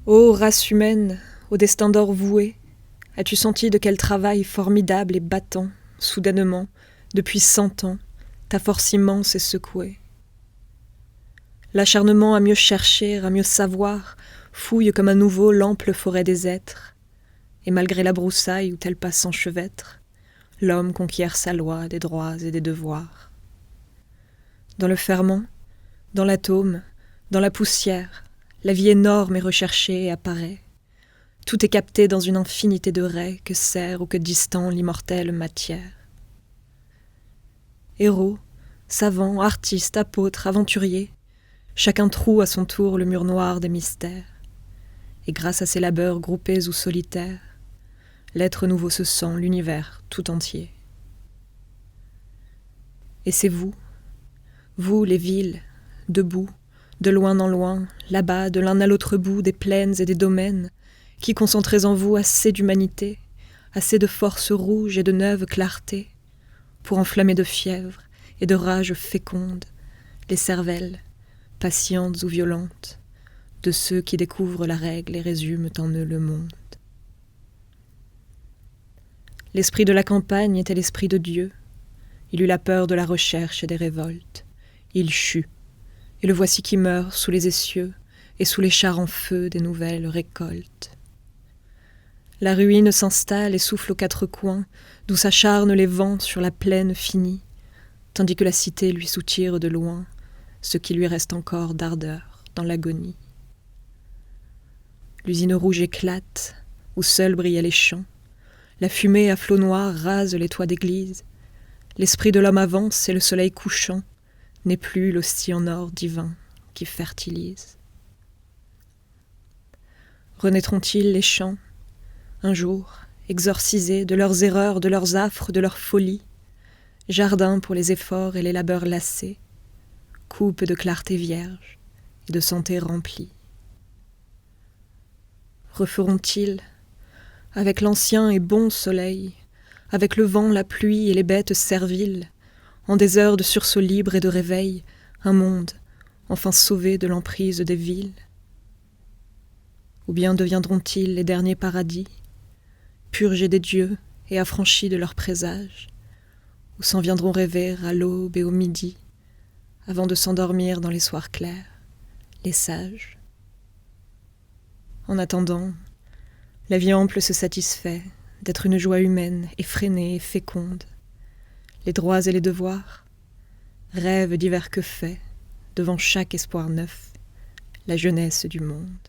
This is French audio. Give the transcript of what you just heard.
Ô race humaine, au destin d'or voué, as-tu senti de quel travail formidable et battant, soudainement, depuis 100 ans, ta force immense est secouée? L'acharnement à mieux chercher, à mieux savoir, fouille comme à nouveau l'ample forêt des êtres, et malgré la broussaille où tel passe s'enchevêtre, l'homme conquiert sa loi des droits et des devoirs. Dans le ferment, dans l'atome, dans la poussière, la vie énorme et recherchée apparaît. Tout est capté dans une infinité de raies que serre ou que distend l'immortelle matière. Héros, savants, artistes, apôtres, aventuriers, chacun troue à son tour le mur noir des mystères. Et grâce à ses labeurs groupés ou solitaires, l'être nouveau se sent l'univers tout entier. Et c'est vous les villes, debout, de loin en loin, là-bas, de l'un à l'autre bout des plaines et des domaines, qui concentrez en vous assez d'humanité, assez de force rouge et de neuve clarté, pour enflammer de fièvre et de rage féconde les cervelles, patientes ou violentes, de ceux qui découvrent la règle et résument en eux le monde. L'esprit de la campagne était l'esprit de Dieu. Il eut la peur de la recherche et des révoltes. Il chut, et le voici qui meurt sous les essieux et sous les chars en feu des nouvelles récoltes. La ruine s'installe et souffle aux quatre coins, d'où s'acharnent les vents sur la plaine finie, tandis que la cité lui soutire de loin ce qui lui reste encore d'ardeur dans l'agonie. L'usine rouge éclate, où seuls brillaient les champs. La fumée à flots noirs rase les toits d'église. L'esprit de l'homme avance et le soleil couchant n'est plus l'hostie en or divin qui fertilise. Renaîtront-ils les champs, un jour, exorcisés de leurs erreurs, de leurs affres, de leurs folies, jardins pour les efforts et les labeurs lassés, coupe de clarté vierge et de santé remplie? Referont-ils, avec l'ancien et bon soleil, avec le vent, la pluie et les bêtes serviles, en des heures de sursaut libre et de réveil, un monde, enfin sauvé de l'emprise des villes? Ou bien deviendront-ils les derniers paradis, purgés des dieux et affranchis de leurs présages, ou s'en viendront rêver à l'aube et au midi, avant de s'endormir dans les soirs clairs, les sages? En attendant, la vie ample se satisfait d'être une joie humaine, effrénée et féconde. Les droits et les devoirs, rêves divers que faits, devant chaque espoir neuf, la jeunesse du monde.